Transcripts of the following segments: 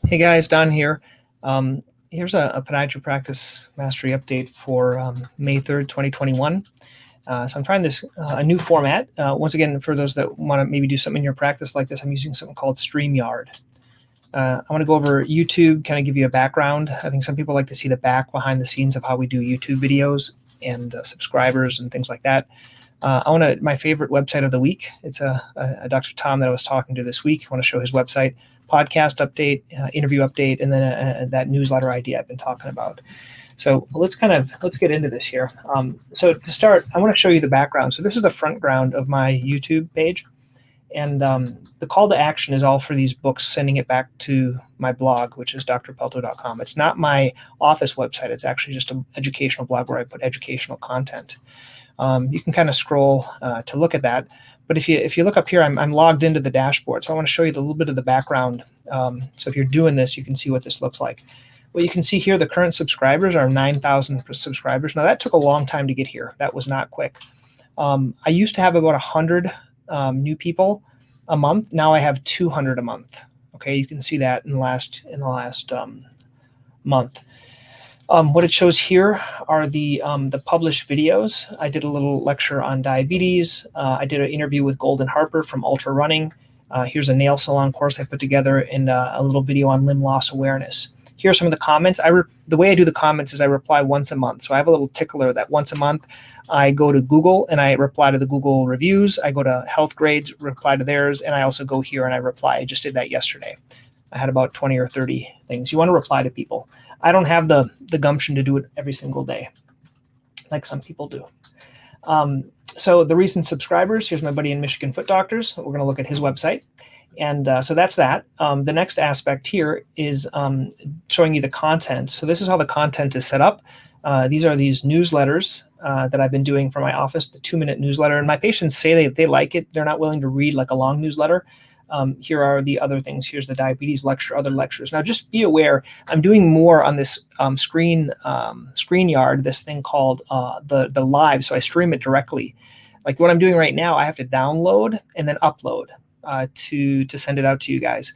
Hey guys, Don here. Here's a podiatry practice mastery update for May 3rd, 2021. So I'm trying this a new format. Once again, for those that want to maybe do something in your practice like this, I'm using something called StreamYard. I want to go over YouTube, kind of give you a background. I think some people like to see the back behind the scenes of how we do YouTube videos and subscribers and things like that. My favorite website of the week. It's a Dr. Tom that I was talking to this week. I want to show his website, podcast update, interview update, and then that newsletter idea I've been talking about. So let's get into this here. So to start, I want to show you the background. So this is the front ground of my YouTube page. And the call to action is all for these books, sending it back to my blog, which is drpelto.com. It's not my office website. It's actually just an educational blog where I put educational content. You can kind of scroll to look at that. But if you look up here, I'm logged into the dashboard. So I want to show you a little bit of the background. So if you're doing this, you can see what this looks like. Well, you can see here the current subscribers are 9,000 subscribers. Now that took a long time to get here. That was not quick. I used to have about 100 new people a month. Now I have 200 a month. Okay, you can see that in the last month. What it shows here are the published videos. I did a little lecture on diabetes. I did an interview with Golden Harper from Ultra Running. Here's a nail salon course I put together, and a little video on limb loss awareness. Here are some of the comments. The way I do the comments is I reply once a month. So I have a little tickler that once a month I go to Google and I reply to the Google reviews. I go to Health Grades, reply to theirs, and I also go here and I reply. I just did that yesterday. I had about 20 or 30 things. You want to reply to people. I don't have the gumption to do it every single day, like some people do. So the recent subscribers, here's my buddy in Michigan Foot Doctors. We're going to look at his website. And so that's that. The next aspect here is showing you the content. So this is how the content is set up. These are these newsletters that I've been doing for my office, the 2-minute newsletter. And my patients say they like it. They're not willing to read like a long newsletter. Here are the other things. Here's the diabetes lecture, other lectures. Now, just be aware, I'm doing more on this StreamYard, this thing called the live. So I stream it directly. Like what I'm doing right now, I have to download and then upload to send it out to you guys,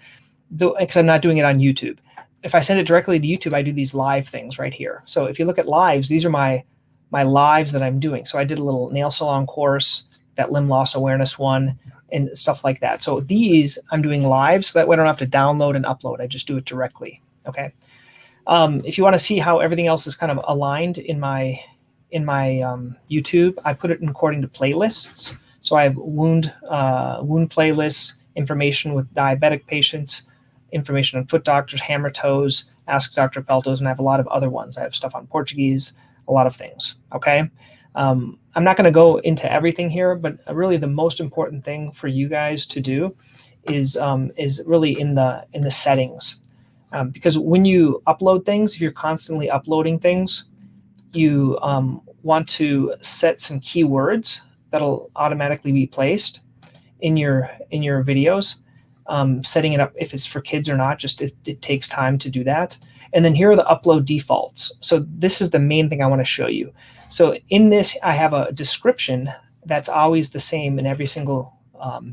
because I'm not doing it on YouTube. If I send it directly to YouTube, I do these live things right here. So if you look at lives, these are my lives that I'm doing. So I did a little nail salon course, that limb loss awareness one, and stuff like that. So these I'm doing live, so that way I don't have to download and upload. I just do it directly. Okay. If you want to see how everything else is kind of aligned in my YouTube, I put it according to playlists. So I have wound playlists, information with diabetic patients, information on foot doctors, hammer toes, ask Dr. Peltos, and I have a lot of other ones. I have stuff on Portuguese, a lot of things. Okay. I'm not going to go into everything here, but really the most important thing for you guys to do is really in the settings, because when you upload things, if you're constantly uploading things, you want to set some keywords that'll automatically be placed in your videos. Setting it up if it's for kids or not, just it takes time to do that. And then here are the upload defaults. So this is the main thing I want to show you. So in this, I have a description that's always the same in every single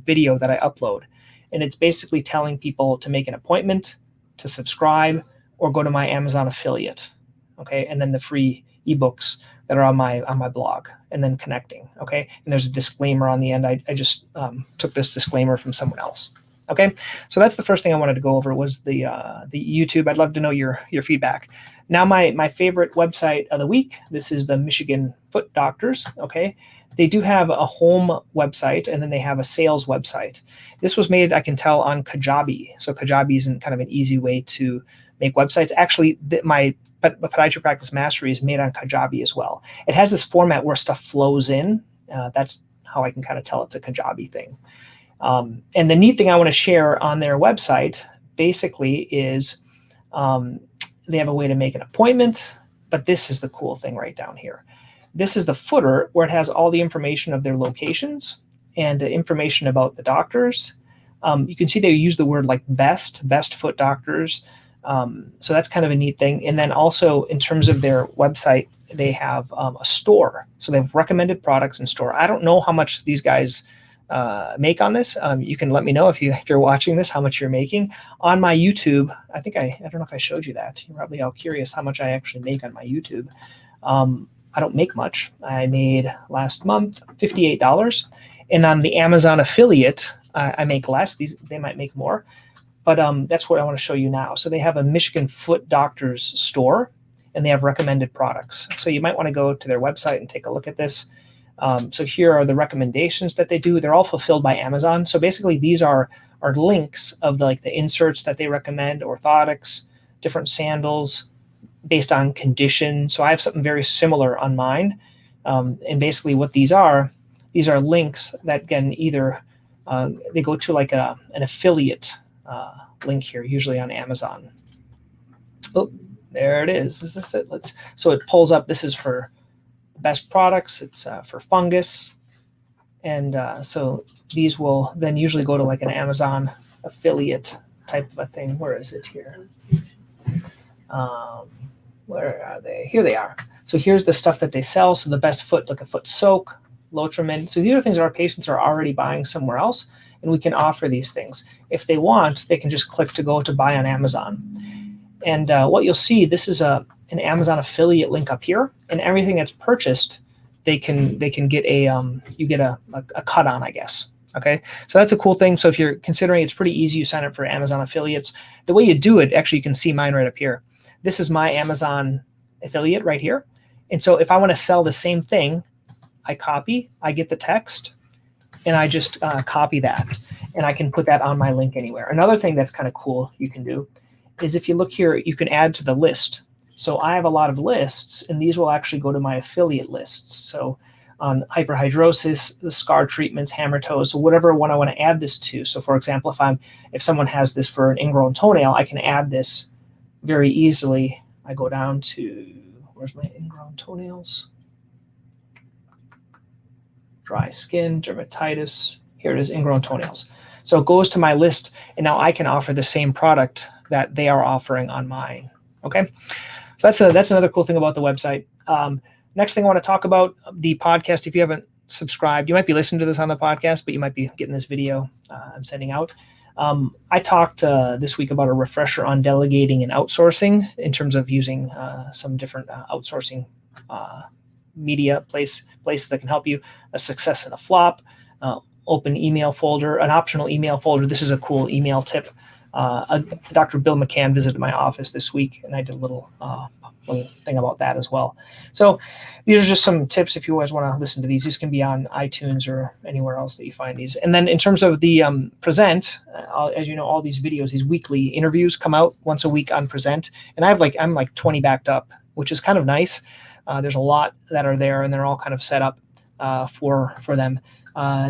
video that I upload. And it's basically telling people to make an appointment, to subscribe, or go to my Amazon affiliate. Okay, and then the free ebooks that are on my blog, and then connecting. Okay, and there's a disclaimer on the end. I just took this disclaimer from someone else. Okay, so that's the first thing I wanted to go over was the YouTube. I'd love to know your feedback. Now my favorite website of the week. This is the Michigan Foot Doctors. Okay, they do have a home website and then they have a sales website. This was made, I can tell, on Kajabi. So Kajabi is kind of an easy way to make websites. Actually, my Podiatry Practice Mastery is made on Kajabi as well. It has this format where stuff flows in. That's how I can kind of tell it's a Kajabi thing. And the neat thing I want to share on their website basically is they have a way to make an appointment, but this is the cool thing right down here. This is the footer where it has all the information of their locations and the information about the doctors. You can see they use the word like best foot doctors. So that's kind of a neat thing. And then also in terms of their website, they have a store. So they have recommended products in store. I don't know how much these guys make on this. You can let me know if you're watching this, how much you're making on my YouTube. I don't know if I showed you that. You're probably all curious how much I actually make on my YouTube. I don't make much. I made last month $58, and on the Amazon affiliate, I make less. They might make more, but that's what I want to show you now. So they have a Michigan Foot Doctors store, and they have recommended products. So you might want to go to their website and take a look at this. So here are the recommendations that they do. They're all fulfilled by Amazon. So basically these are links of the inserts that they recommend, orthotics, different sandals based on condition. So I have something very similar on mine. And basically what these are links that can either, they go to like an affiliate link here, usually on Amazon. Oh, there it is. Is this it? So it pulls up, this is for best products. It's for fungus. And so these will then usually go to like an Amazon affiliate type of a thing. Where is it here? Where are they? Here they are. So here's the stuff that they sell. So the best foot, like a foot soak, Lotrimin. So these are things our patients are already buying somewhere else, and we can offer these things. If they want, they can just click to go to buy on Amazon. And what you'll see, this is an Amazon affiliate link up here, and everything that's purchased, they can get you get a cut on, I guess. Okay, so that's a cool thing. So if you're considering, it's pretty easy. You sign up for Amazon affiliates. The way you do it, actually, you can see mine right up here. This is my Amazon affiliate right here. And so if I want to sell the same thing, I copy, I get the text, and I just copy that. And I can put that on my link anywhere. Another thing that's kind of cool you can do is if you look here, you can add to the list. So I have a lot of lists, and these will actually go to my affiliate lists. So on hyperhidrosis, the scar treatments, hammer toes, so whatever one I want to add this to. So for example, if someone has this for an ingrown toenail, I can add this very easily. I go down to, where's my ingrown toenails? Dry skin, dermatitis. Here it is, ingrown toenails. So it goes to my list, and now I can offer the same product that they are offering on mine. Okay, so that's another cool thing about the website. Next thing I want to talk about, the podcast. If you haven't subscribed, you might be listening to this on the podcast, but you might be getting this video I'm sending out. I talked this week about a refresher on delegating and outsourcing in terms of using some different outsourcing media places that can help you. A success and a flop, open email folder, an optional email folder. This is a cool email tip. Dr. Bill McCann visited my office this week, and I did a little thing about that as well. So these are just some tips if you always want to listen to these. These can be on iTunes or anywhere else that you find these. And then in terms of the Present, as you know, all these videos, these weekly interviews come out once a week on Present, and I'm like 20 backed up, which is kind of nice. There's a lot that are there, and they're all kind of set up for them.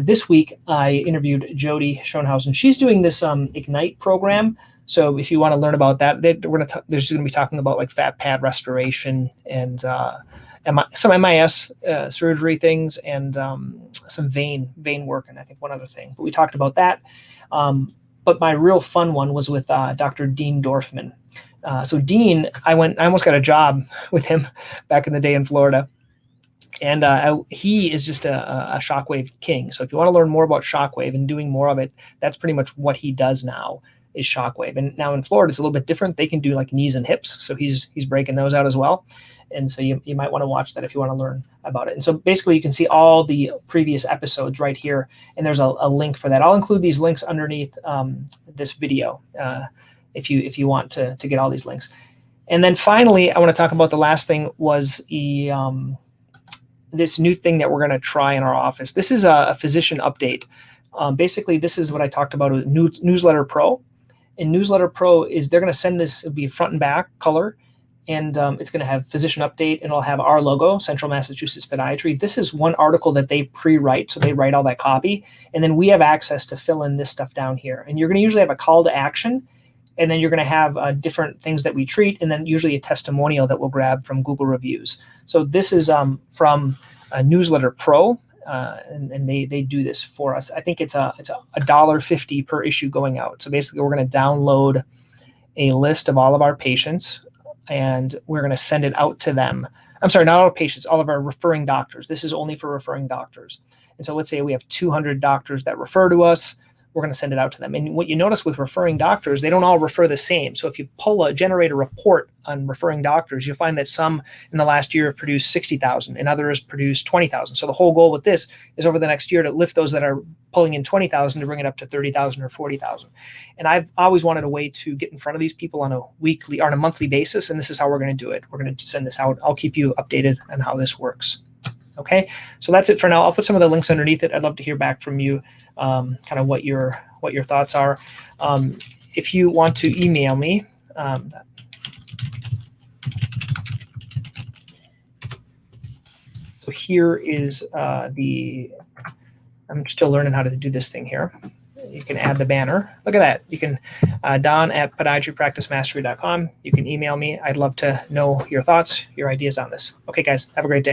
This week, I interviewed Jody Schoenhausen. She's doing this Ignite program. So if you want to learn about that, they're going to be talking about like fat pad restoration and some MIS surgery things and some vein work, and I think one other thing. But we talked about that. But my real fun one was with Dr. Dean Dorfman. So Dean, I almost got a job with him back in the day in Florida. And he is just a shockwave king. So if you want to learn more about shockwave and doing more of it, that's pretty much what he does now is shockwave. And now in Florida, it's a little bit different. They can do like knees and hips. So he's breaking those out as well. And so you might want to watch that if you want to learn about it. And so basically you can see all the previous episodes right here. And there's a link for that. I'll include these links underneath this video if you want to get all these links. And then finally, I want to talk about the last thing was this new thing that we're going to try in our office. This is a physician update. Basically, this is what I talked about with Newsletter Pro. And Newsletter Pro they're going to send this, it'll be front and back color, and it's going to have physician update, and it'll have our logo, Central Massachusetts Podiatry. This is one article that they pre-write, so they write all that copy, and then we have access to fill in this stuff down here. And you're going to usually have a call to action, and then you're going to have different things that we treat, and then usually a testimonial that we'll grab from Google reviews. So this is from Newsletter Pro, and they do this for us. I think it's $1.50 per issue going out. So basically, we're going to download a list of all of our patients, and we're going to send it out to them. I'm sorry, not all our patients, all of our referring doctors. This is only for referring doctors. And so let's say we have 200 doctors that refer to us. We're going to send it out to them. And what you notice with referring doctors, they don't all refer the same. So if you generate a report on referring doctors, you'll find that some in the last year have produced 60,000 and others produced 20,000. So the whole goal with this is over the next year to lift those that are pulling in 20,000 to bring it up to 30,000 or 40,000. And I've always wanted a way to get in front of these people on a weekly or on a monthly basis. And this is how we're going to do it. We're going to send this out. I'll keep you updated on how this works. Okay, so that's it for now. I'll put some of the links underneath it. I'd love to hear back from you, kind of what your thoughts are. If you want to email me, so here is I'm still learning how to do this thing here. You can add the banner. Look at that. You can don@podiatrypracticemastery.com. You can email me. I'd love to know your thoughts, your ideas on this. Okay, guys, have a great day.